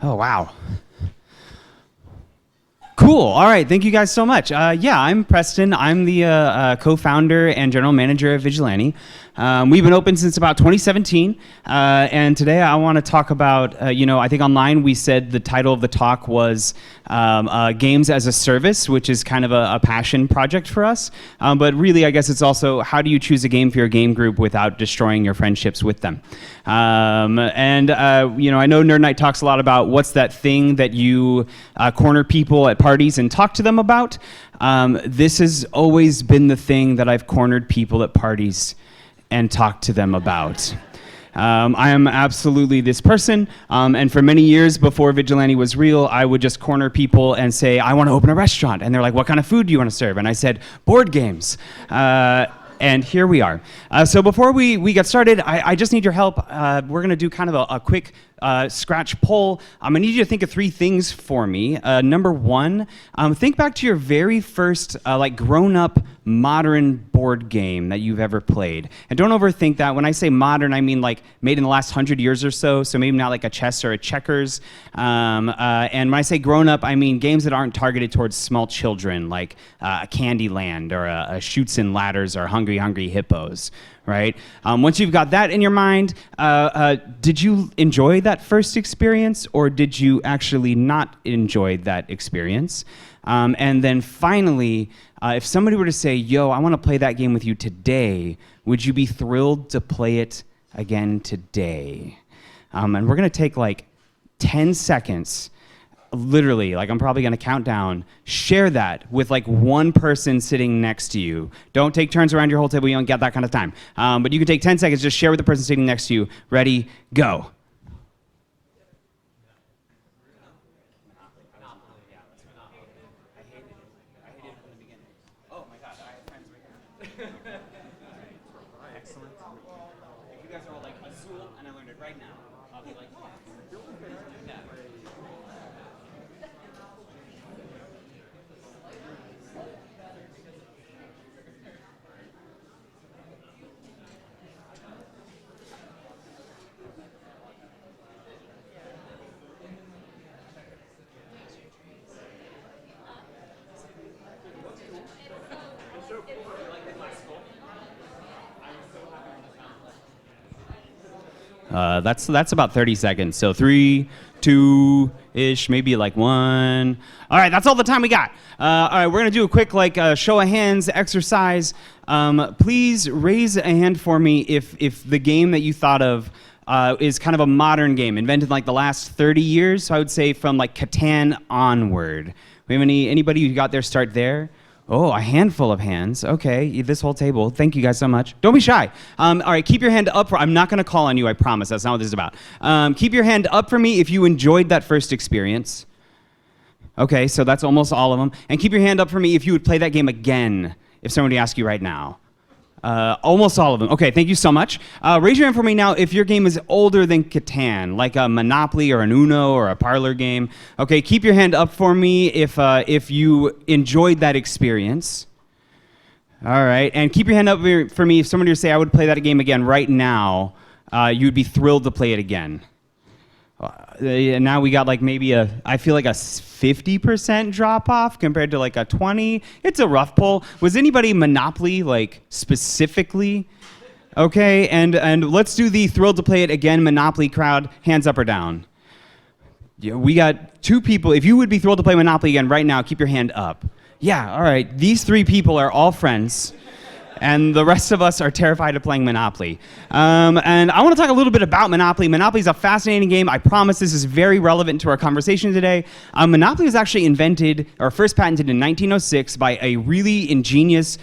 Oh, wow. Cool. All right. Thank you guys so much. Yeah, I'm Preston. I'm the co-founder and general manager of Vigilante. We've been open since about 2017, and today I want to talk about, I think online we said the title of the talk was Games as a Service, which is kind of a passion project for us. But really, I guess it's also how do you choose a game for your game group without destroying your friendships with them? I know Nerd Nite talks a lot about what's that thing that you corner people at parties and talk to them about. This has always been the thing that I've cornered people at parties and talked to them about. I am absolutely this person, and for many years before Vigilante was real, I would just corner people and say, I want to open a restaurant. And they're like, what kind of food do you want to serve? And I said, board games. And here we are. So before we get started, I just need your help. We're going to do kind of a quick scratch poll. I need you to think of 3 things for me. Number 1, think back to your very first grown-up modern board game that you've ever played. And don't overthink that. When I say modern, I mean like made in the last 100 years or so maybe not like a chess or a checkers. And when I say grown-up, I mean games that aren't targeted towards small children, like Candyland or a Chutes and Ladders or Hungry Hippos. Right? Once you've got that in your mind, did you enjoy that first experience, or did you actually not enjoy that experience? And then finally, if somebody were to say, yo, I want to play that game with you today, would you be thrilled to play it again today? And we're going to take like 10 seconds. Literally, I'm probably going to count down. Share that with one person sitting next to you. Don't take turns around your whole table. You don't get that kind of time. But you can take 10 seconds. Just share with the person sitting next to you. Ready, go. Excellent. If you guys are all Azul, and I learned it right now, I'll be like, yeah. That's about 30 seconds. So 3, 2-ish, maybe 1. All right, that's all the time we got. All right, we're gonna do a quick show of hands exercise. Please raise a hand for me if the game that you thought of is kind of a modern game, invented in the last 30 years. So I would say from Catan onward. We have anybody who got their start there? Oh, a handful of hands. Okay, this whole table. Thank you guys so much. Don't be shy. All right, keep your hand up. I'm not going to call on you, I promise. That's not what this is about. Keep your hand up for me if you enjoyed that first experience. Okay, so that's almost all of them. And keep your hand up for me if you would play that game again, if somebody asked you right now. Almost all of them. Okay, thank you so much. Raise your hand for me now if your game is older than Catan, like a Monopoly or an Uno or a parlor game. Okay, keep your hand up for me if you enjoyed that experience. All right, and keep your hand up for me if somebody were to say, I would play that game again right now, you'd be thrilled to play it again. Now we got maybe I feel a 50% drop off compared to a 20. It's a rough poll. Was anybody Monopoly specifically? Okay, and let's do the thrilled to play it again Monopoly crowd. Hands up or down. Yeah, we got 2 people. If you would be thrilled to play Monopoly again right now, keep your hand up. Yeah, all right. These 3 people are all friends. And the rest of us are terrified of playing Monopoly. And I want to talk a little bit about Monopoly. Monopoly is a fascinating game. I promise this is very relevant to our conversation today. Monopoly was actually invented, or first patented in 1906 by a really ingenious,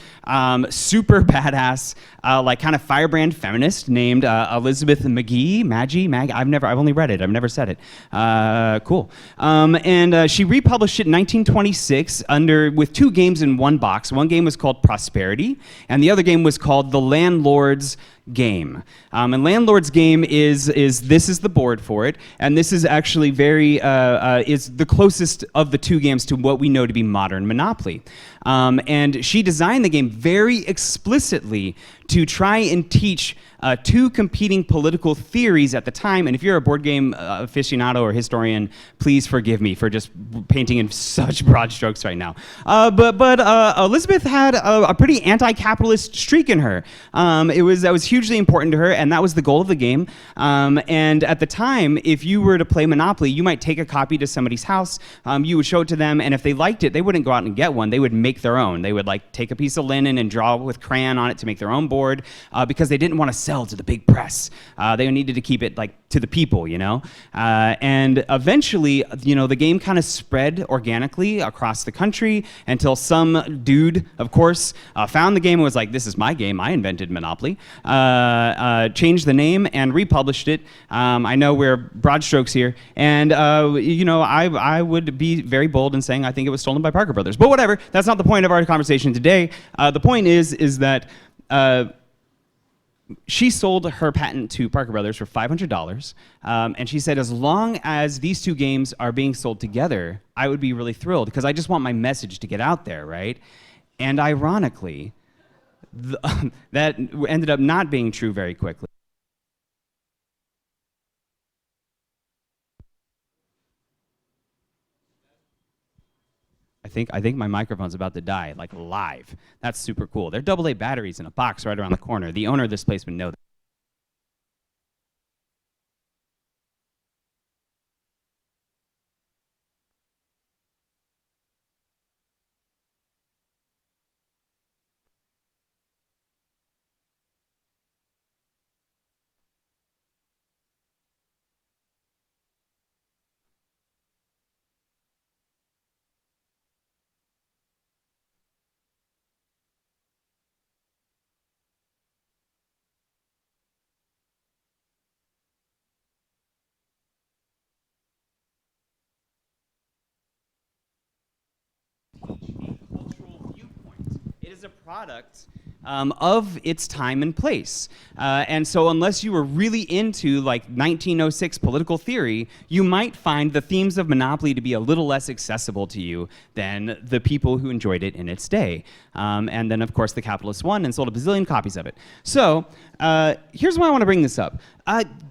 super badass, kind of firebrand feminist named Elizabeth Maggie. I've only read it. I've never said it. Cool. And she republished it in 1926 with 2 games in one box. One game was called Prosperity, and the other game was called The Landlord's Game. And Landlord's Game is this is the board for it, and this is actually is the closest of the 2 games to what we know to be modern Monopoly. And she designed the game very explicitly to try and teach two competing political theories at the time. And if you're a board game aficionado or historian, please forgive me for just painting in such broad strokes right now. But Elizabeth had a pretty anti-capitalist streak in her. That was hugely important to her, and that was the goal of the game. And at the time, if you were to play Monopoly, you might take a copy to somebody's house, you would show it to them, and if they liked it, they wouldn't go out and get one. They would make their own. They would like take a piece of linen and draw with crayon on it to make their own board, because they didn't want to sell to the big press. They needed to keep it like to the people, you know? And eventually, you know, the game kind of spread organically across the country until some dude, of course, found the game and was like, this is my game, I invented Monopoly. Changed the name and republished it. I know we're broad strokes here, and you know, I would be very bold in saying I think it was stolen by Parker Brothers, but whatever, that's not the point of our conversation today. The point is that she sold her patent to Parker Brothers for $500, and she said, as long as these two games are being sold together, I would be really thrilled, because I just want my message to get out there, right? And ironically, that ended up not being true very quickly. I think my microphone's about to die, like live. That's super cool. They're AA batteries in a box right around the corner. The owner of this place would know that. It is a product of its time and place. And so unless you were really into like 1906 political theory, you might find the themes of Monopoly to be a little less accessible to you than the people who enjoyed it in its day. And then of course the capitalists won and sold a bazillion copies of it. So here's why I want to bring this up.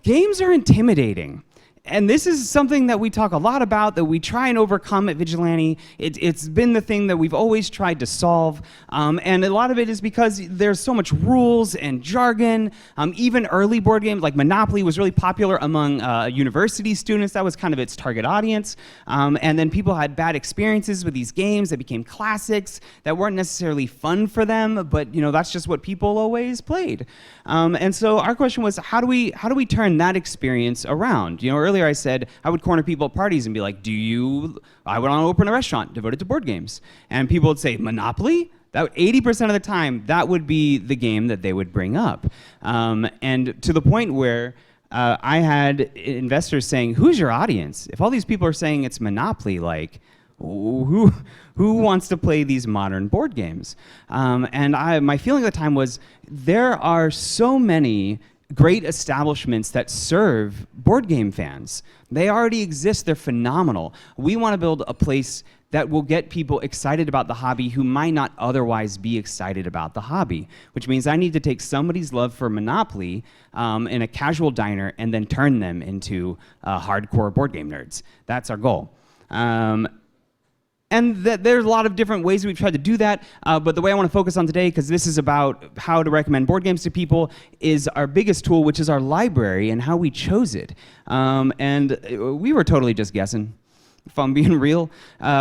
Games are intimidating. And this is something that we talk a lot about, that we try and overcome at Vigilante. It's been the thing that we've always tried to solve. And a lot of it is because there's so much rules and jargon. Even early board games like Monopoly was really popular among university students. That was kind of its target audience. And then people had bad experiences with these games that became classics that weren't necessarily fun for them, but you know, that's just what people always played. And so our question was, how do we turn that experience around? You know, earlier I said I would corner people at parties and be like, I would want to open a restaurant devoted to board games. And people would say, Monopoly? That 80% of the time, that would be the game that they would bring up. And to the point where I had investors saying, who's your audience? If all these people are saying it's Monopoly, like, who wants to play these modern board games? And my feeling at the time was, there are so many great establishments that serve board game fans. They already exist, they're phenomenal. We want to build a place that will get people excited about the hobby who might not otherwise be excited about the hobby, which means I need to take somebody's love for Monopoly in a casual diner and then turn them into hardcore board game nerds. That's our goal. And there's a lot of different ways we've tried to do that, but the way I want to focus on today, because this is about how to recommend board games to people, is our biggest tool, which is our library and how we chose it. And we were totally just guessing, if I'm being real.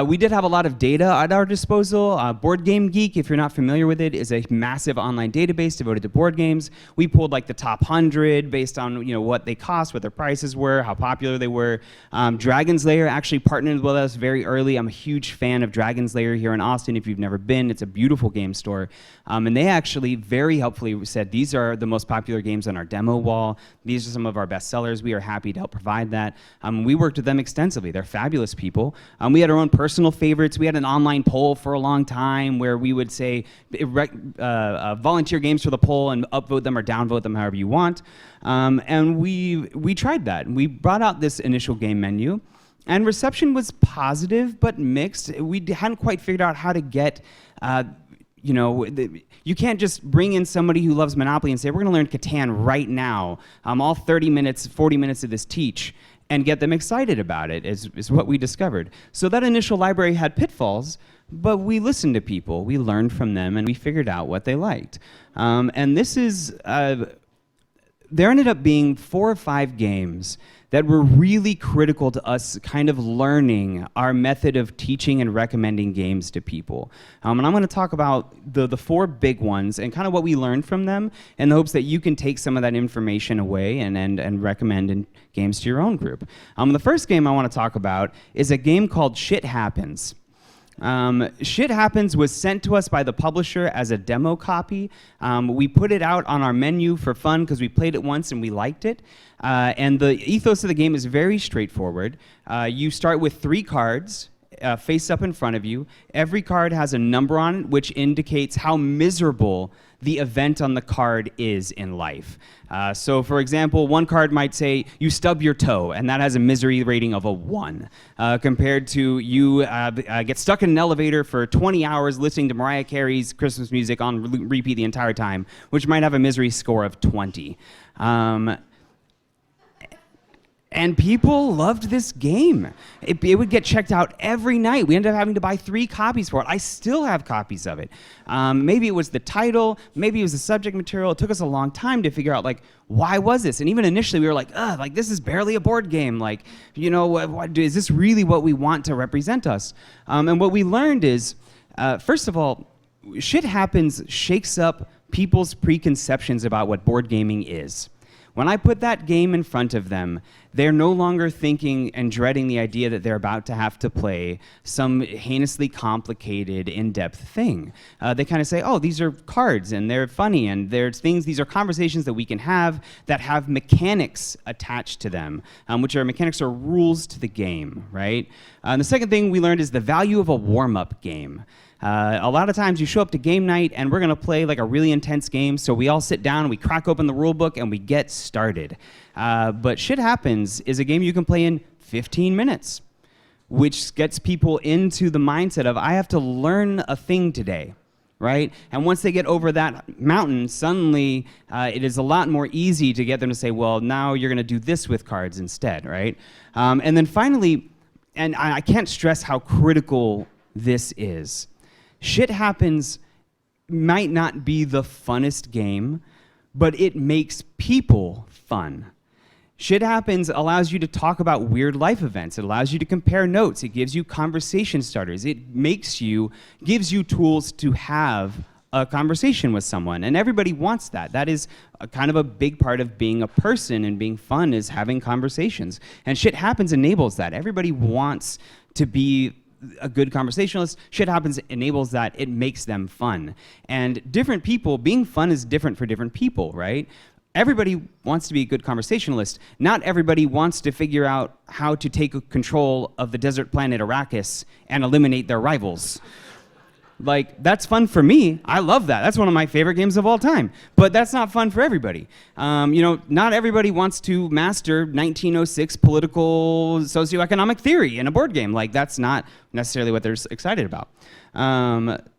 We did have a lot of data at our disposal. Board Game Geek, if you're not familiar with it, is a massive online database devoted to board games. We pulled like the top 100 based on what they cost, what their prices were, how popular they were. Dragon's Lair actually partnered with us very early. I'm a huge fan of Dragon's Lair here in Austin. If you've never been, it's a beautiful game store. And they actually very helpfully said, these are the most popular games on our demo wall. These are some of our best sellers. We are happy to help provide that. We worked with them extensively. They're fabulous people. We had our own personal favorites. We had an online poll for a long time where we would say, volunteer games for the poll and upvote them or downvote them however you want. And we tried that. We brought out this initial game menu, and reception was positive but mixed. We hadn't quite figured out how to get you can't just bring in somebody who loves Monopoly and say, we're going to learn Catan right now, all 30 minutes, 40 minutes of this teach, and get them excited about it, is what we discovered. So that initial library had pitfalls, but we listened to people, we learned from them, and we figured out what they liked. And this is, there ended up being 4 or 5 games that were really critical to us kind of learning our method of teaching and recommending games to people. And I'm going to talk about the 4 big ones and kind of what we learned from them in the hopes that you can take some of that information away and recommend games to your own group. The first game I want to talk about is a game called Shit Happens. Shit Happens was sent to us by the publisher as a demo copy. We put it out on our menu for fun because we played it once and we liked it. And the ethos of the game is very straightforward. You start with 3 cards face up in front of you. Every card has a number on it, which indicates how miserable the event on the card is in life. So for example, one card might say you stub your toe, and that has a misery rating of a 1, compared to you get stuck in an elevator for 20 hours listening to Mariah Carey's Christmas music on repeat the entire time, which might have a misery score of 20. And people loved this game. It would get checked out every night. We ended up having to buy 3 copies for it. I still have copies of it. Maybe it was the title, maybe it was the subject material. It took us a long time to figure out, why was this? And even initially we were this is barely a board game. Is this really what we want to represent us? And what we learned is, first of all, Shit Happens shakes up people's preconceptions about what board gaming is. When I put that game in front of them, they're no longer thinking and dreading the idea that they're about to have to play some heinously complicated, in-depth thing. They kind of say, oh, these are cards, and they're funny, and these are conversations that we can have that have mechanics attached to them, which are mechanics or rules to the game, right? And the second thing we learned is the value of a warm-up game. A lot of times you show up to game night and we're going to play a really intense game, so we all sit down, we crack open the rule book, and we get started. But Shit Happens is a game you can play in 15 minutes, which gets people into the mindset of, I have to learn a thing today, right? And once they get over that mountain, suddenly it is a lot more easy to get them to say, well, now you're going to do this with cards instead, right? And then finally, and I can't stress how critical this is, Shit Happens might not be the funnest game, but it makes people fun. Shit Happens allows you to talk about weird life events. It allows you to compare notes. It gives you conversation starters. It gives you tools to have a conversation with someone. And everybody wants that. That is kind of a big part of being a person and being fun, is having conversations. And Shit Happens enables that. Everybody wants to be a good conversationalist. Shit Happens enables that. It makes them fun. And different people, being fun is different for different people, right? Everybody wants to be a good conversationalist. Not everybody wants to figure out how to take control of the desert planet Arrakis and eliminate their rivals. That's fun for me. I love that. That's one of my favorite games of all time. But that's not fun for everybody. Not everybody wants to master 1906 political socioeconomic theory in a board game. That's not necessarily what they're excited about.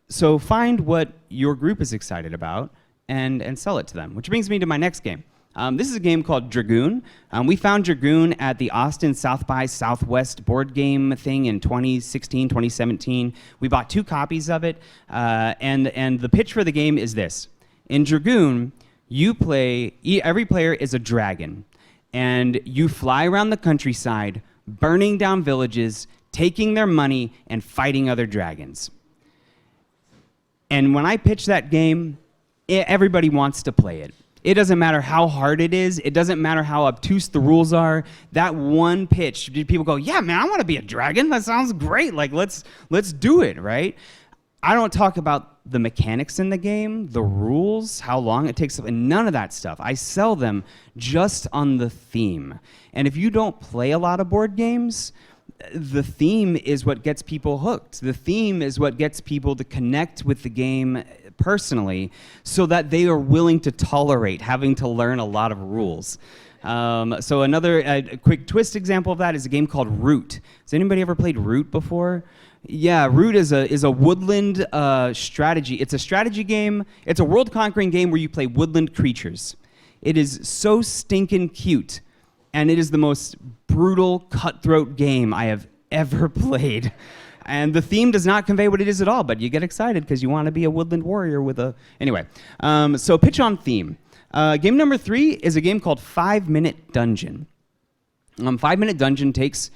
So find what your group is excited about and sell it to them. Which brings me to my next game. This is a game called Dragoon. We found Dragoon at the Austin South by Southwest board game thing in 2016, 2017. We bought 2 copies of it, and the pitch for the game is this. In Dragoon, every player is a dragon, and you fly around the countryside, burning down villages, taking their money, and fighting other dragons. And when I pitch that game, everybody wants to play it. It doesn't matter how hard it is. It doesn't matter how obtuse the rules are. That one pitch, people go, yeah, man, I want to be a dragon. That sounds great. Let's do it, right? I don't talk about the mechanics in the game, the rules, how long it takes, and none of that stuff. I sell them just on the theme. And if you don't play a lot of board games, the theme is what gets people hooked. The theme is what gets people to connect with the game personally, so that they are willing to tolerate having to learn a lot of rules. So another quick twist example of that is a game called Root. Has anybody ever played Root before? Yeah, Root is a woodland strategy. It's a strategy game. It's a world-conquering game where you play woodland creatures. It is so stinking cute, and it is the most brutal, cutthroat game I have ever played. And the theme does not convey what it is at all, but you get excited because you want to be a woodland warrior with a... Anyway, so pitch on theme. Game number 3 is a game called 5 Minute Dungeon. 5 Minute Dungeon takes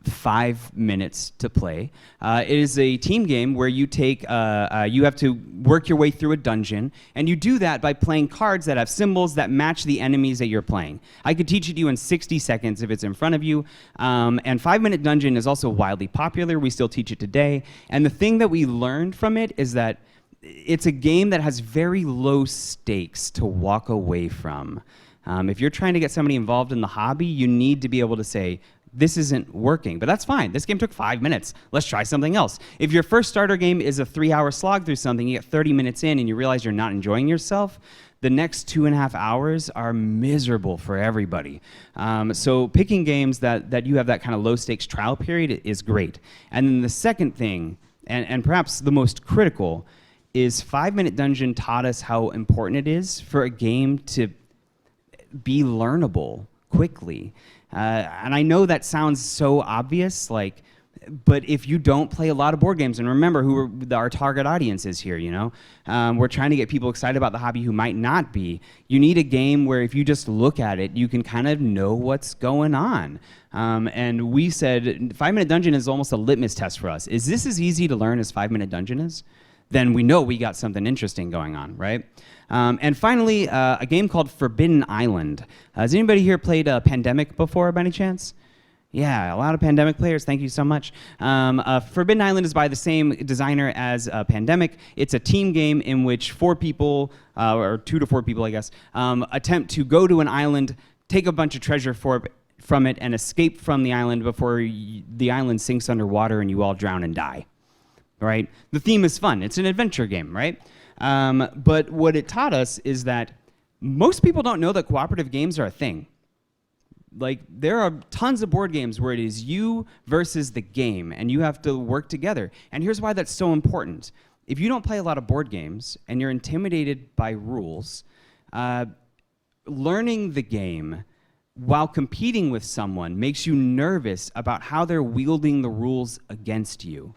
5 minutes to play. It is a team game where you have to work your way through a dungeon, and you do that by playing cards that have symbols that match the enemies that you're playing. I could teach it to you in 60 seconds if it's in front of you, and 5 Minute Dungeon is also widely popular. We still teach it today, and the thing that we learned from it is that it's a game that has very low stakes to walk away from. If you're trying to get somebody involved in the hobby, you need to be able to say, this isn't working, but that's fine. This game took 5 minutes. Let's try something else. If your first starter game is a 3-hour slog through something, you get 30 minutes in and you realize you're not enjoying yourself, the next 2.5 hours are miserable for everybody. So picking games that you have that kind of low stakes trial period is great. And then the second thing, and perhaps the most critical, is 5 Minute Dungeon taught us how important it is for a game to be learnable quickly. And I know that sounds so obvious, but if you don't play a lot of board games, and remember who our target audience is here, we're trying to get people excited about the hobby who might not be. You need a game where if you just look at it, you can kind of know what's going on. And we said 5 Minute Dungeon is almost a litmus test for us. Is this as easy to learn as 5 Minute Dungeon is? Then we know we got something interesting going on, right? And finally, a game called Forbidden Island. Has anybody here played Pandemic before, by any chance? Yeah, a lot of Pandemic players. Thank you so much. Forbidden Island is by the same designer as Pandemic. It's a team game in which 4 people, or 2 to 4 people, I guess, attempt to go to an island, take a bunch of treasure from it, and escape from the island before the island sinks underwater and you all drown and die. Right? The theme is fun. It's an adventure game, right? But what it taught us is that most people don't know that cooperative games are a thing. There are tons of board games where it is you versus the game, and you have to work together. And here's why that's so important. If you don't play a lot of board games, and you're intimidated by rules, learning the game while competing with someone makes you nervous about how they're wielding the rules against you.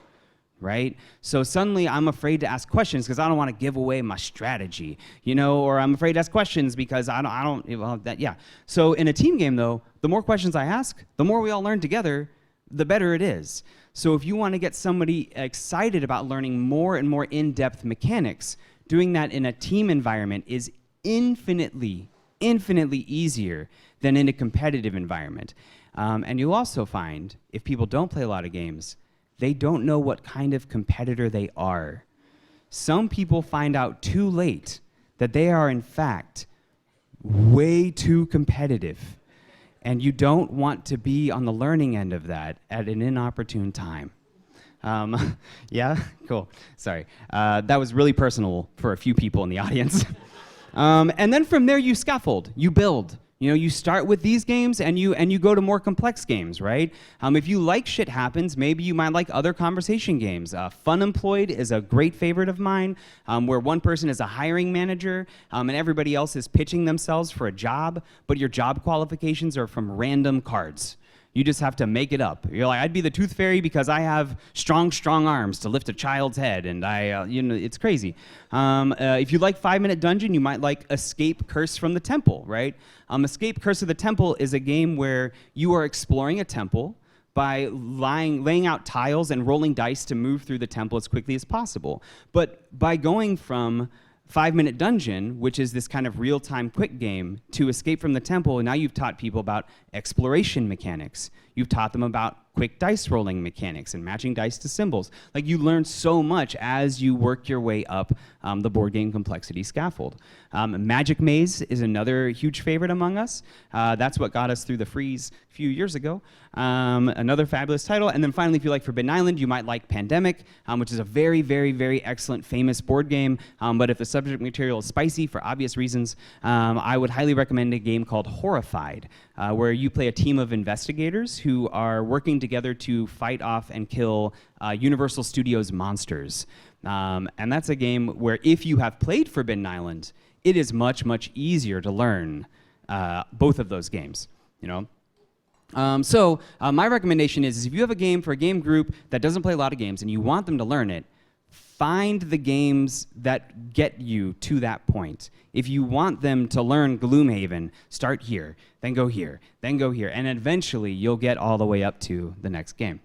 Right? So suddenly I'm afraid to ask questions because I don't want to give away my strategy, or I'm afraid to ask questions because So in a team game though, the more questions I ask, the more we all learn together, the better it is. So if you want to get somebody excited about learning more and more in-depth mechanics, doing that in a team environment is infinitely easier than in a competitive environment. And you'll also find if people don't play a lot of games, they don't know what kind of competitor they are. Some people find out too late that they are, in fact, way too competitive. And you don't want to be on the learning end of that at an inopportune time. Yeah? Cool. Sorry. That was really personal for a few people in the audience. And then from there, you scaffold. You build. You start with these games and you go to more complex games, right? If you like Shit Happens, maybe you might like other conversation games. Fun Employed is a great favorite of mine, where one person is a hiring manager and everybody else is pitching themselves for a job, but your job qualifications are from random cards. You just have to make it up. You're like, I'd be the Tooth Fairy because I have strong arms to lift a child's head, and it's crazy. If you like 5 Minute Dungeon, you might like Escape Curse from the Temple, right? Escape Curse of the Temple is a game where you are exploring a temple by laying out tiles and rolling dice to move through the temple as quickly as possible. But by going from 5 Minute Dungeon, which is this kind of real-time quick game, to Escape from the Temple, and now you've taught people about exploration mechanics. You've taught them about quick dice rolling mechanics and matching dice to symbols. Like, you learn so much as you work your way up the board game complexity scaffold. Magic Maze is another huge favorite among us. That's what got us through the freeze a few years ago. Another fabulous title. And then finally, if you like Forbidden Island, you might like Pandemic, which is a very, very, very excellent, famous board game. But if the subject material is spicy for obvious reasons, I would highly recommend a game called Horrified, where you play a team of investigators who are working together to fight off and kill Universal Studios monsters. And that's a game where if you have played Forbidden Island, it is much, much easier to learn both of those games, you know? So my recommendation is if you have a game for a game group that doesn't play a lot of games and you want them to learn it, find the games that get you to that point. If you want them to learn Gloomhaven, start here, then go here, then go here, and eventually you'll get all the way up to the next game.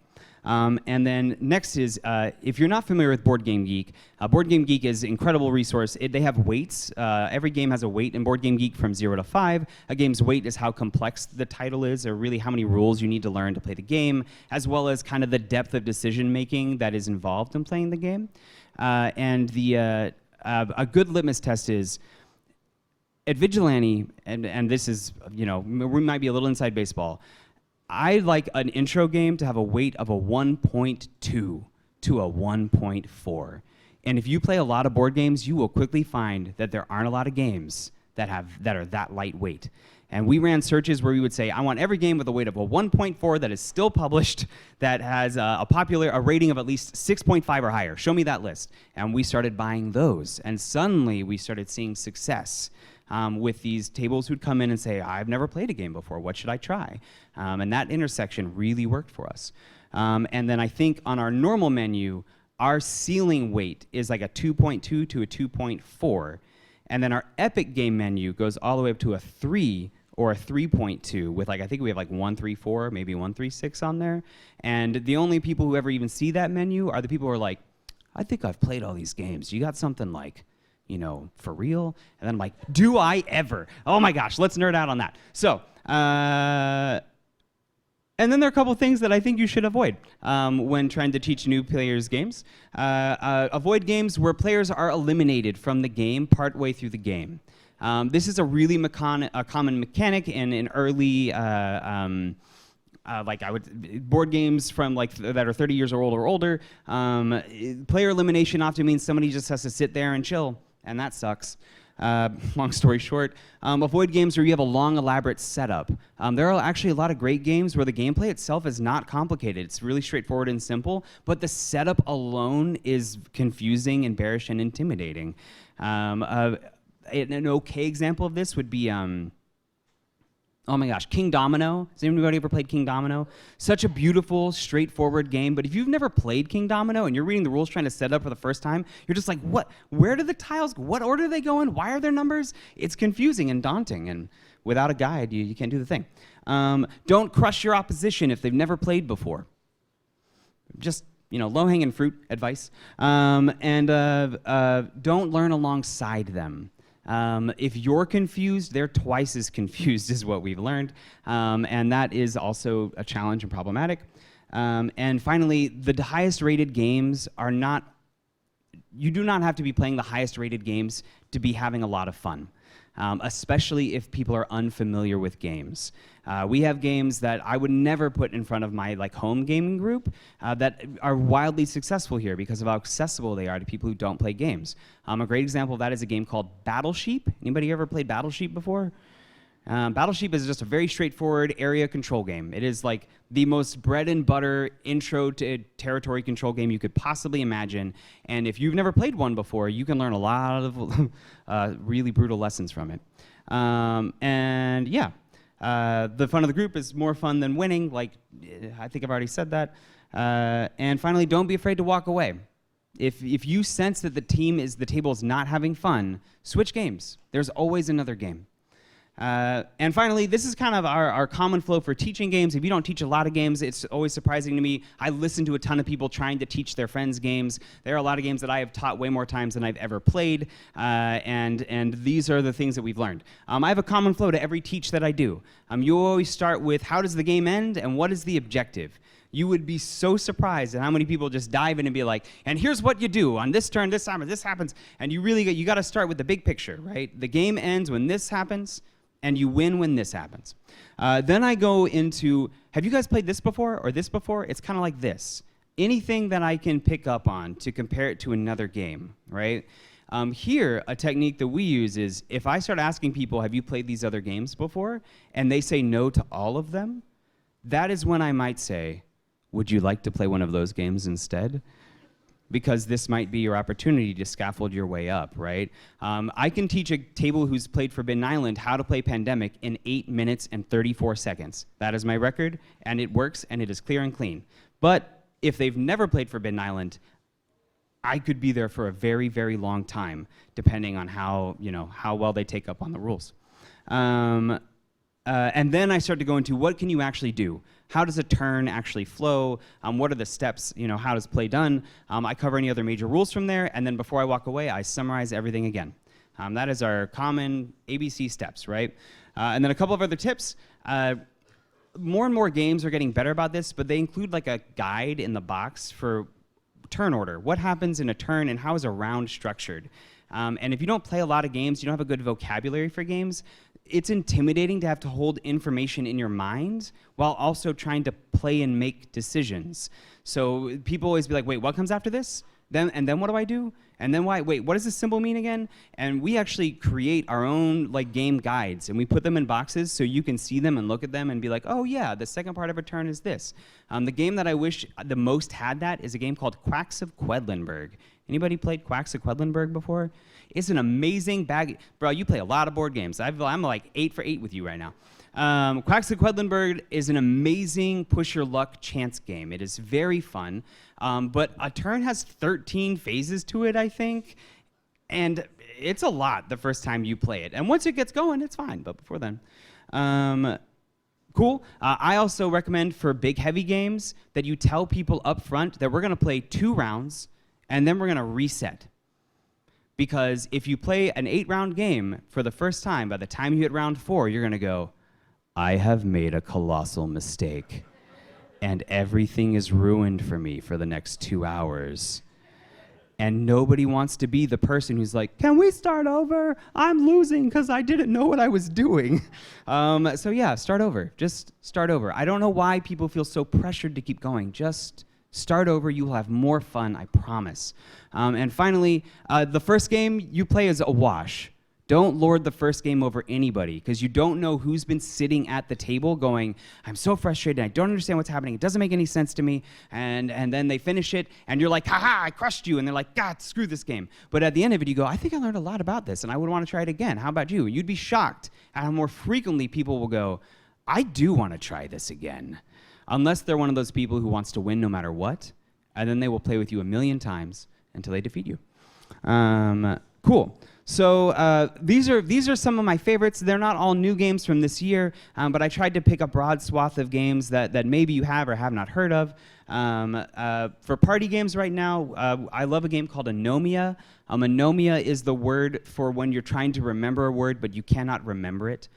And then next is, if you're not familiar with Board Game Geek, Board Game Geek is an incredible resource. They have weights. Every game has a weight in Board Game Geek from 0 to 5. A game's weight is how complex the title is, or really how many rules you need to learn to play the game, as well as kind of the depth of decision making that is involved in playing the game. And a good litmus test is, at Vigilante, and this is, you know, we might be a little inside baseball, I like an intro game to have a weight of a 1.2 to a 1.4. And if you play a lot of board games, you will quickly find that there aren't a lot of games that are that lightweight. And we ran searches where we would say, I want every game with a weight of a 1.4 that is still published, that has a rating of at least 6.5 or higher. Show me that list. And we started buying those. And suddenly we started seeing success with these tables who'd come in and say, I've never played a game before, what should I try? And that intersection really worked for us. And then I think on our normal menu, our ceiling weight is like a 2.2 to a 2.4. And then our epic game menu goes all the way up to a 3 or a 3.2 with, like, I think we have like 134, maybe 136 on there. And the only people who ever even see that menu are the people who are like, I think I've played all these games. You got something like, you know, for real? And then I'm like, do I ever? Oh my gosh, let's nerd out on that. So, and then there are a couple things that I think you should avoid when trying to teach new players games. Avoid games where players are eliminated from the game partway through the game. This is a really common mechanic in early board games from that are 30 years old or older. Player elimination often means somebody just has to sit there and chill, and that sucks. Long story short, avoid games where you have a long, elaborate setup. There are actually a lot of great games where the gameplay itself is not complicated. It's really straightforward and simple, but the setup alone is confusing and bearish and intimidating. An okay example of this would be, oh my gosh, King Domino. Has anybody ever played King Domino? Such a beautiful, straightforward game, but if you've never played King Domino and you're reading the rules trying to set up for the first time, you're just like, what? Where do the tiles go? What order do they go in? Why are there numbers? It's confusing and daunting, and without a guide, you can't do the thing. Don't crush your opposition if they've never played before. Just, you know, low-hanging fruit advice. Don't learn alongside them. If you're confused, they're twice as confused is what we've learned, and that is also a challenge and problematic. And finally, the highest rated games are not, you do not have to be playing the highest rated games to be having a lot of fun, especially if people are unfamiliar with games. We have games that I would never put in front of my home gaming group that are wildly successful here because of how accessible they are to people who don't play games. A great example of that is a game called Battle Sheep. Anybody ever played Battle Sheep before? Battle Sheep is just a very straightforward area control game. It is like the most bread and butter intro to territory control game you could possibly imagine. And if you've never played one before, you can learn a lot of really brutal lessons from it. And yeah, the fun of the group is more fun than winning. I think I've already said that. And finally, don't be afraid to walk away. If you sense that the table is not having fun, switch games. There's always another game. And finally, this is kind of our common flow for teaching games. If you don't teach a lot of games, it's always surprising to me. I listen to a ton of people trying to teach their friends games. There are a lot of games that I have taught way more times than I've ever played, and these are the things that we've learned. I have a common flow to every teach that I do. You always start with how does the game end and what is the objective? You would be so surprised at how many people just dive in and be like, and here's what you do on this turn, this time, this happens. And you got to start with the big picture, right? The game ends when this happens, and you win when this happens. Then I go into, have you guys played this before or this before? It's kind of like this. Anything that I can pick up on to compare it to another game, right? Here, a technique that we use is if I start asking people, have you played these other games before? And they say no to all of them, that is when I might say, would you like to play one of those games instead? Because this might be your opportunity to scaffold your way up, right? I can teach a table who's played Forbidden Island how to play Pandemic in 8 minutes and 34 seconds. That is my record, and it works, and it is clear and clean. But if they've never played Forbidden Island, I could be there for a very, very long time, depending on how well they take up on the rules. And then I start to go into what can you actually do? How does a turn actually flow? What are the steps? How does play done? I cover any other major rules from there, and then before I walk away, I summarize everything again. That is our common ABC steps, right? And then a couple of other tips. More and more games are getting better about this, but they include like a guide in the box for turn order. What happens in a turn and how is a round structured? And if you don't play a lot of games, you don't have a good vocabulary for games, it's intimidating to have to hold information in your mind while also trying to play and make decisions. So people always be like, wait, what comes after this? Then what do I do? And then wait, what does this symbol mean again? And we actually create our own game guides, and we put them in boxes so you can see them and look at them and be like, oh yeah, the second part of a turn is this. The game that I wish the most had that is a game called Quacks of Quedlinburg. Anybody played Quacks of Quedlinburg before? It's an amazing bag. Bro, you play a lot of board games. I'm like 8 for 8 with you right now. Quacks of Quedlinburg is an amazing push your luck chance game. It is very fun, but a turn has 13 phases to it, I think, and it's a lot the first time you play it. And once it gets going, it's fine, but before then. Cool. I also recommend for big, heavy games that you tell people up front that we're going to play 2 rounds, and then we're going to reset. Because if you play an 8-round game for the first time, by the time you hit round 4, you're going to go, I have made a colossal mistake, and everything is ruined for me for the next 2 hours. And nobody wants to be the person who's like, can we start over? I'm losing because I didn't know what I was doing. So yeah, start over. Just start over. I don't know why people feel so pressured to keep going. Just start over. You will have more fun, I promise. And finally, the first game you play is a wash. Don't lord the first game over anybody, because you don't know who's been sitting at the table going, I'm so frustrated, I don't understand what's happening, it doesn't make any sense to me, and then they finish it, and you're like, haha, I crushed you, and they're like, God, screw this game. But at the end of it, you go, I think I learned a lot about this, and I would want to try it again. How about you? You'd be shocked at how more frequently people will go, I do want to try this again. Unless they're one of those people who wants to win no matter what, and then they will play with you 1,000,000 times until they defeat you. Cool. So these are some of my favorites. They're not all new games from this year, but I tried to pick a broad swath of games that maybe you have or have not heard of. For party games right now, I love a game called Anomia. Anomia is the word for when you're trying to remember a word, but you cannot remember it.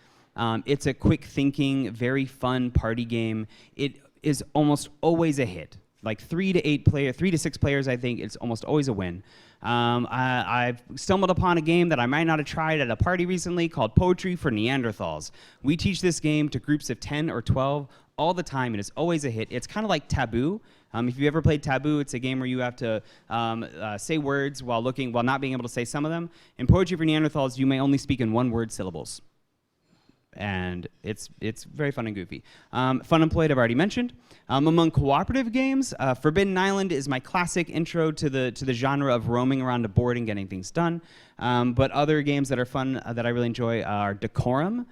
It's a quick thinking, very fun party game. It is almost always a hit. Like 3 to 6 players, I think, it's almost always a win. I've stumbled upon a game that I might not have tried at a party recently called Poetry for Neanderthals. We teach this game to groups of 10 or 12 all the time, and it's always a hit. It's kind of like Taboo. If you've ever played Taboo, it's a game where you have to say words while not being able to say some of them. In Poetry for Neanderthals, you may only speak in one-word syllables. And it's very fun and goofy. Fun Employed, I've already mentioned. Among cooperative games, Forbidden Island is my classic intro to the genre of roaming around a board and getting things done. But other games that are fun that I really enjoy are Decorum.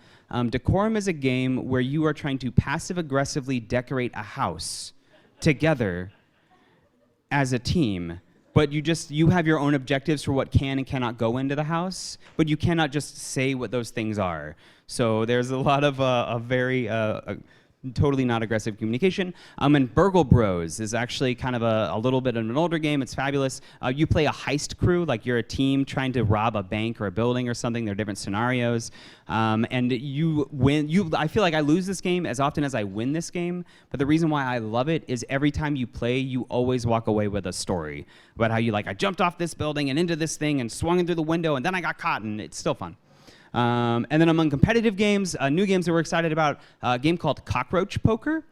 Decorum is a game where you are trying to passive-aggressively decorate a house together as a team. But you have your own objectives for what can and cannot go into the house, but you cannot just say what those things are. So there's a lot of very totally not aggressive communication. And Burgle Bros is actually kind of a little bit of an older game. It's fabulous. You play a heist crew, like you're a team trying to rob a bank or a building or something. There are different scenarios. And you win. I feel like I lose this game as often as I win this game. But the reason why I love it is every time you play, you always walk away with a story about how you I jumped off this building and into this thing and swung in through the window and then I got caught, and it's still fun. And then among competitive games, new games that we're excited about, a game called Cockroach Poker,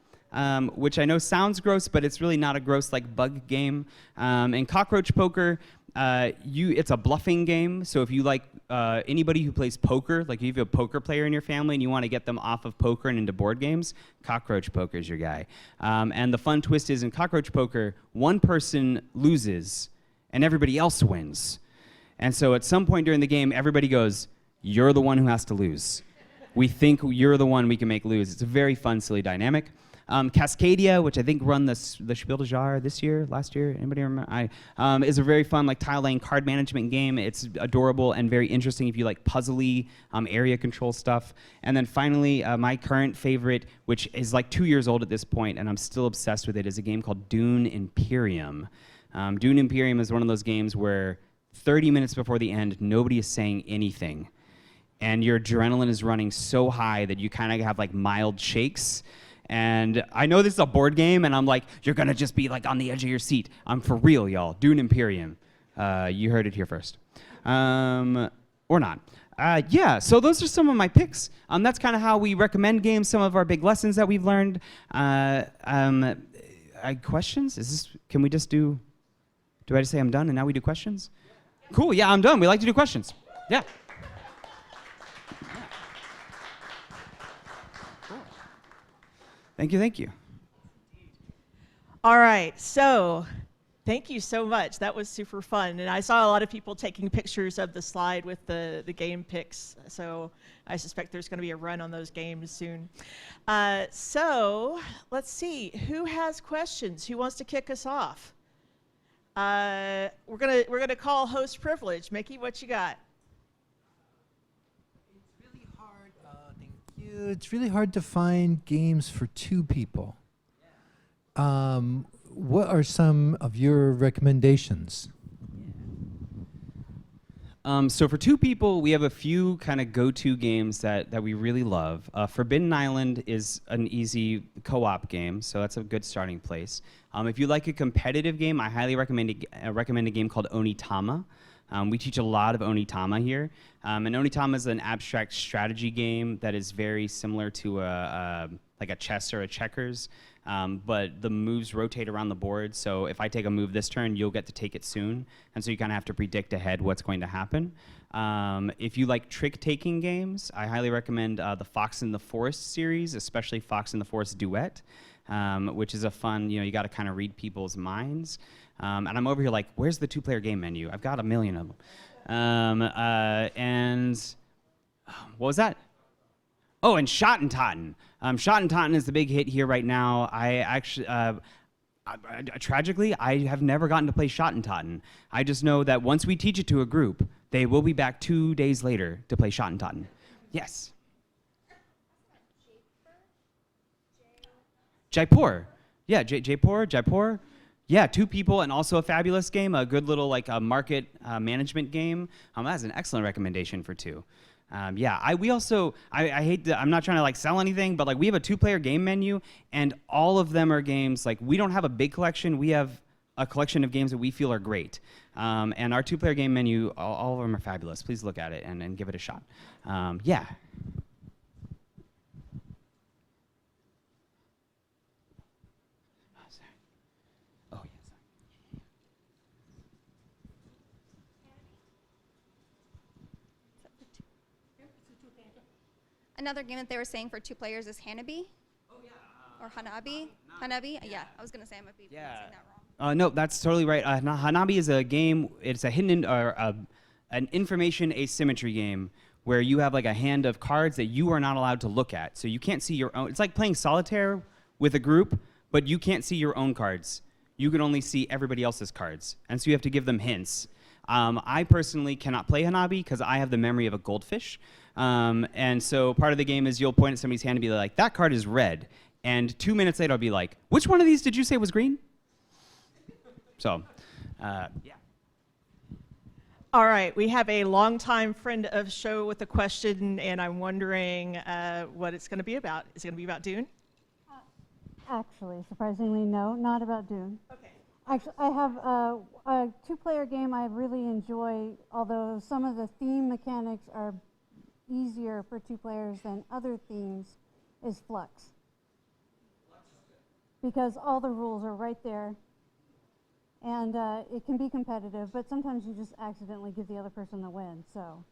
which I know sounds gross, but it's really not a gross bug game. In Cockroach Poker, it's a bluffing game. So if you like anybody who plays poker, like if you have a poker player in your family and you want to get them off of poker and into board games, Cockroach Poker is your guy. And the fun twist is in Cockroach Poker, one person loses and everybody else wins. And so at some point during the game, everybody goes, "You're the one who has to lose. We think you're the one we can make lose." It's a very fun, silly dynamic. Cascadia, which I think run the Spiel des Jahres this year, last year, anybody remember? Is a very fun tile-laying card management game. It's adorable and very interesting if you like puzzly area control stuff. And then finally, my current favorite, which is 2 years old at this point, and I'm still obsessed with it, is a game called Dune Imperium. Dune Imperium is one of those games where 30 minutes before the end, nobody is saying anything. And your adrenaline is running so high that you kind of have mild shakes. And I know this is a board game, and I'm you're gonna just be on the edge of your seat. I'm for real, y'all. Dune Imperium. You heard it here first. Or not. Yeah, so those are some of my picks. That's kind of how we recommend games, some of our big lessons that we've learned. Questions? Can we just do I just say I'm done and now we do questions? Cool, yeah, I'm done. We like to do questions. Yeah. Thank you. All right, so thank you so much. That was super fun. And I saw a lot of people taking pictures of the slide with the game picks. So I suspect there's going to be a run on those games soon. So let's see, who has questions? Who wants to kick us off? We're gonna call host privilege. Mickey, what you got? It's really hard. Thank you. It's really hard to find games for two people. What are some of your recommendations? So for two people, we have a few kind of go-to games that we really love. Forbidden Island is an easy co-op game, so that's a good starting place. If you like a competitive game, I highly recommend a game called Onitama. We teach a lot of Onitama here. And Onitama is an abstract strategy game that is very similar to a chess or a checkers. But the moves rotate around the board, so if I take a move this turn, you'll get to take it soon, and so you kind of have to predict ahead what's going to happen. If you like trick-taking games, I highly recommend the Fox in the Forest series, especially Fox in the Forest Duet, which is a fun, you got to kind of read people's minds. And I'm over here where's the two-player game menu? I've got a million of them. And what was that? Oh, and Schottentotten. Schottentotten is the big hit here right now. I actually, tragically, I have never gotten to play Schottentotten. I just know that once we teach it to a group, they will be back 2 days later to play Schottentotten. Yes. Jaipur. Yeah, Jaipur. Yeah, two people and also a fabulous game, a good little market management game. That's an excellent recommendation for two. We also, I hate to, I'm not trying to sell anything, but we have a two-player game menu, and all of them are games, we don't have a big collection, we have a collection of games that we feel are great. And our two-player game menu, all of them are fabulous. Please look at it and give it a shot. Yeah. Oh, yes. Another game that they were saying for two players is Hanabi. Oh yeah. Or Hanabi. Hanabi. Yeah, I was gonna say I might be pronouncing that wrong. No, that's totally right. Hanabi is a game. It's a hidden an information asymmetry game where you have a hand of cards that you are not allowed to look at. So you can't see your own. It's like playing solitaire with a group, but you can't see your own cards. You can only see everybody else's cards, and so you have to give them hints. I personally cannot play Hanabi because I have the memory of a goldfish. And so part of the game is you'll point at somebody's hand and be like, that card is red. and 2 minutes later I'll be like, which one of these did you say was green? So, yeah. All right, we have a longtime friend of the show with a question, and I'm wondering what it's going to be about. Is it going to be about Dune? Actually, surprisingly, no, not about Dune. Okay. Actually, I have a two-player game I really enjoy, although some of the theme mechanics are easier for 2 players than other themes, is Flux. Because all the rules are right there, and it can be competitive, but sometimes you just accidentally give the other person the win, so.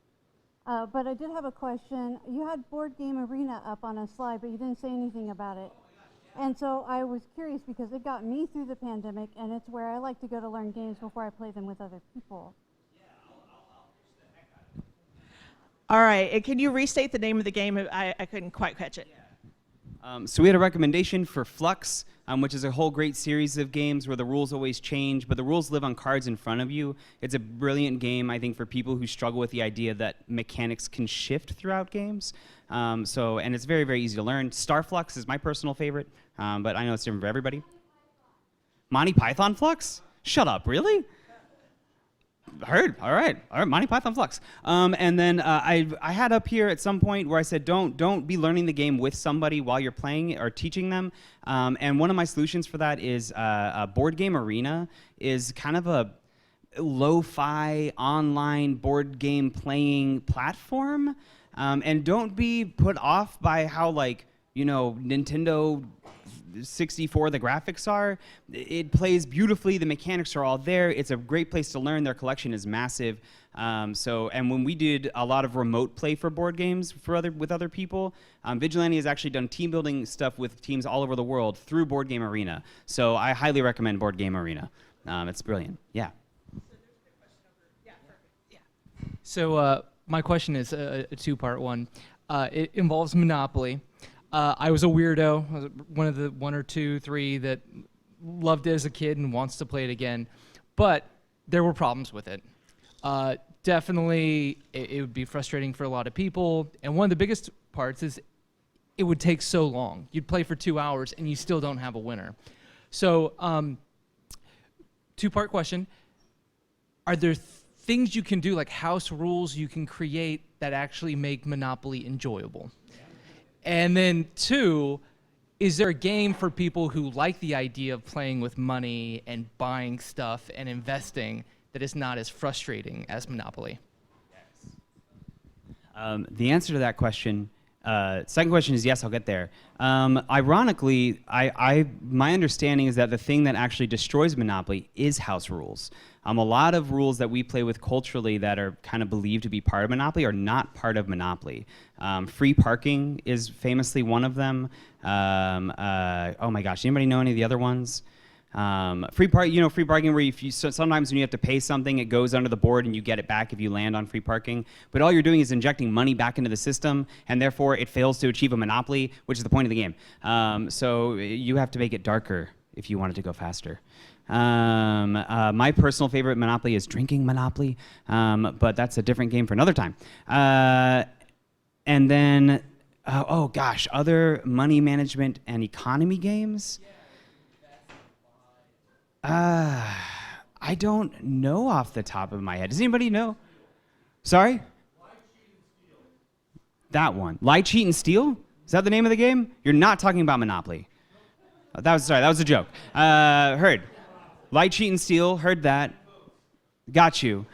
But I did have a question. You had Board Game Arena up on a slide, but you didn't say anything about it. And so I was curious because it got me through the pandemic, and it's where I like to go to learn games before I play them with other people. All right, and can you restate the name of the game? I couldn't quite catch it. So we had a recommendation for Flux, which is a whole great series of games where the rules always change, but the rules live on cards in front of you. It's a brilliant game, I think, for people who struggle with the idea that mechanics can shift throughout games. And it's very, very easy to learn. Star Flux is my personal favorite, but I know it's different for everybody. Monty Python Flux? Shut up, really? Heard. All right. Monty Python Flux. And then I had up here at some point where I said, don't be learning the game with somebody while you're playing or teaching them. And one of my solutions for that is a Board Game Arena is kind of a lo-fi online board game playing platform. And don't be put off by how, like, Nintendo 64 the graphics are. It plays beautifully. The mechanics are all there. It's a great place to learn. Their collection is massive. And when we did a lot of remote play for board games with other people, Vigilante has actually done team building stuff with teams all over the world through Board Game Arena. So I highly recommend Board Game Arena. It's brilliant. Yeah. So my question is a two-part one. It involves Monopoly. I was a weirdo. I was one of the 1 or 2, 3 that loved it as a kid and wants to play it again. But there were problems with it. Definitely, it would be frustrating for a lot of people. And one of the biggest parts is it would take so long. You'd play for 2 hours and you still don't have a winner. So, two-part question. Are there things you can do, like house rules you can create that actually make Monopoly enjoyable? And then 2, is there a game for people who like the idea of playing with money and buying stuff and investing that is not as frustrating as Monopoly? The answer to that question, second question is yes, I'll get there. Ironically, my understanding is that the thing that actually destroys Monopoly is house rules. A lot of rules that we play with culturally that are kind of believed to be part of Monopoly are not part of Monopoly. Free parking is famously one of them. Oh my gosh, anybody know any of the other ones? Free parking where sometimes when you have to pay something, it goes under the board and you get it back if you land on free parking. But all you're doing is injecting money back into the system, and therefore it fails to achieve a monopoly, which is the point of the game. So you have to make it darker if you want it to go faster. My personal favorite Monopoly is drinking Monopoly, but that's a different game for another time. And then, oh gosh, other money management and economy games? I don't know off the top of my head. Does anybody know? Sorry? Lie, Cheat, and Steal. That one. Lie, Cheat, and Steal? Is that the name of the game? You're not talking about Monopoly. That was a joke. Heard. Lie, Cheat, and Steal. Heard that. Got you.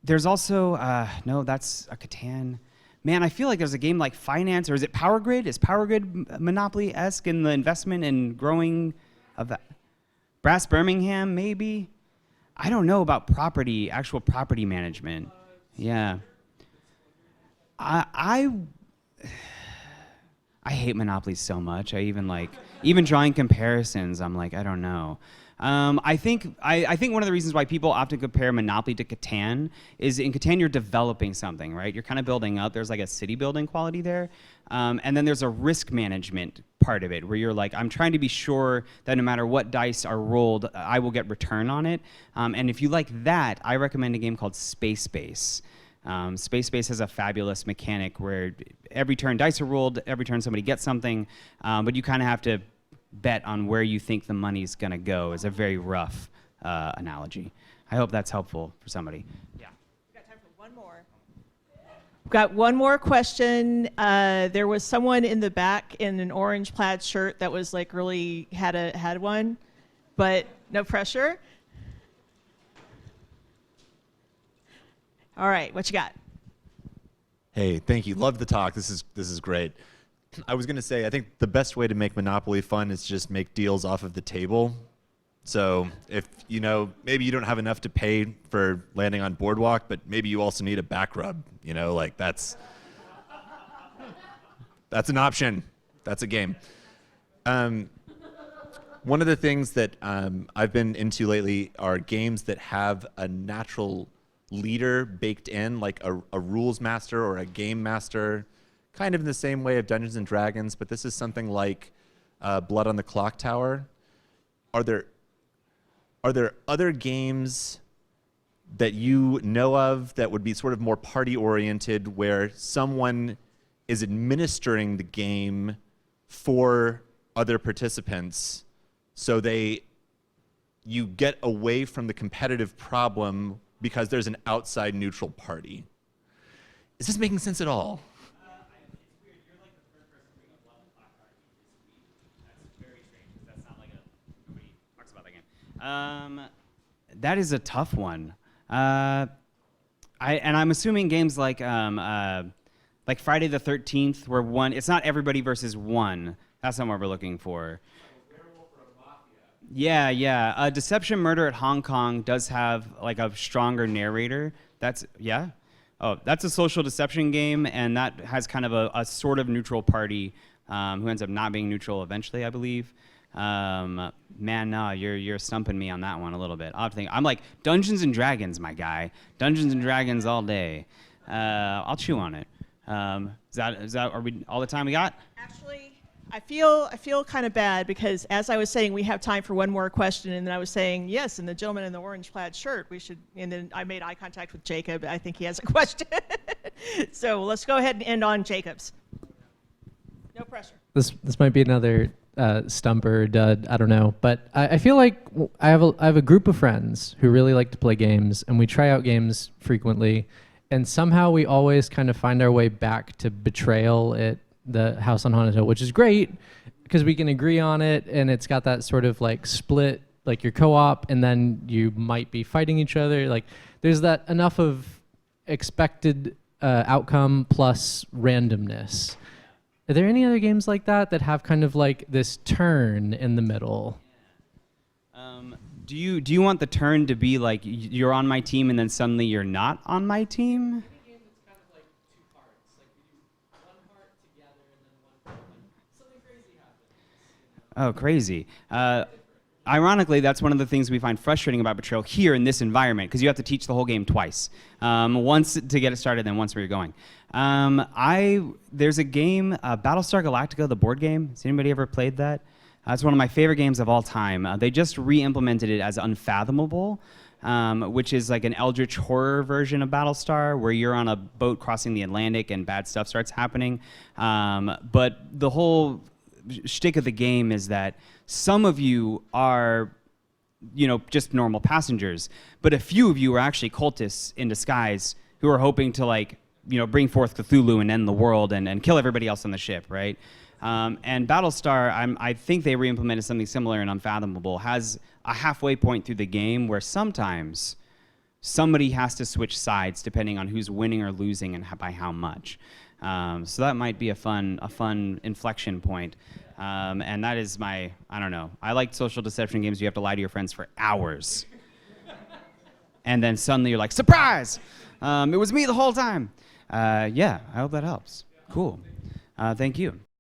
There's also, no, that's a Catan. Man, I feel like there's a game like Finance, or is it Power Grid? Is Power Grid Monopoly-esque in the investment and growing of that? Brass Birmingham, maybe? I don't know about actual property management. Yeah. I hate Monopoly so much. I even drawing comparisons, I'm like, I don't know. I think one of the reasons why people often compare Monopoly to Catan is in Catan you're developing something, right? You're kind of building up. There's like a city building quality there. And then there's a risk management part of it where you're like, I'm trying to be sure that no matter what dice are rolled, I will get return on it. And if you like that, I recommend a game called Space Base. Space Base has a fabulous mechanic where every turn dice are rolled, every turn somebody gets something, but you kind of have to bet on where you think the money's going to go. Is a very rough analogy. I hope that's helpful for somebody. Yeah. We've got time for one more. We've got one more question. There was someone in the back in an orange plaid shirt that was like really had one, but no pressure. All right, what you got? Hey, thank you. Love the talk. This is great. I was going to say, I think the best way to make Monopoly fun is just make deals off of the table. So if, maybe you don't have enough to pay for landing on Boardwalk, but maybe you also need a back rub, like that's an option. That's a game. One of the things that I've been into lately are games that have a natural leader baked in, like a rules master or a game master, kind of in the same way of Dungeons and Dragons, but this is something like Blood on the Clock Tower. Are there other games that you know of that would be sort of more party-oriented, where someone is administering the game for other participants, so you get away from the competitive problem because there's an outside neutral party? Is this making sense at all? That is a tough one. I'm assuming games like Friday the 13th, where it's not everybody versus one. That's not what we're looking for. Yeah. Deception Murder at Hong Kong does have like a stronger narrator. That's a social deception game, and that has kind of a sort of neutral party who ends up not being neutral eventually, I believe. Man, no, you're stumping me on that one a little bit. I'll have to think. I'm like Dungeons and Dragons, my guy. Dungeons and Dragons all day. I'll chew on it. Is that are we all the time we got? Actually, I feel kind of bad because as I was saying, we have time for one more question, and then I was saying yes, and the gentleman in the orange plaid shirt, we should. And then I made eye contact with Jacob. I think he has a question. So let's go ahead and end on Jacob's. No pressure. This might be another stumper dud. I don't know, but I feel like I have a group of friends who really like to play games, and we try out games frequently, and somehow we always kind of find our way back to Betrayal at the House on Haunted Hill, which is great because we can agree on it, and it's got that sort of like split, like your co-op, and then you might be fighting each other. Like there's that enough of expected outcome plus randomness. Are there any other games like that have kind of like this turn in the middle? Do you want the turn to be like you're on my team and then suddenly you're not on my team? Any game that's kind of like two parts, like we do one part together and then one part, like something crazy happens. Oh, crazy. Ironically, that's one of the things we find frustrating about Betrayal here in this environment, because you have to teach the whole game twice. Once to get it started, then once where you're going. There's a game, Battlestar Galactica, the board game. Has anybody ever played that? It's one of my favorite games of all time. They just re-implemented it as Unfathomable, which is like an eldritch horror version of Battlestar, where you're on a boat crossing the Atlantic and bad stuff starts happening. But the whole shtick of the game is that some of you are, just normal passengers, but a few of you are actually cultists in disguise who are hoping to bring forth Cthulhu and end the world and kill everybody else on the ship, right? And Battlestar, I think they re-implemented something similar in Unfathomable, has a halfway point through the game where sometimes somebody has to switch sides depending on who's winning or losing and by how much. So that might be a fun inflection point. And that is I don't know. I like social deception games. You have to lie to your friends for hours. And then suddenly you're like, surprise! It was me the whole time. I hope that helps. Cool. Thank you.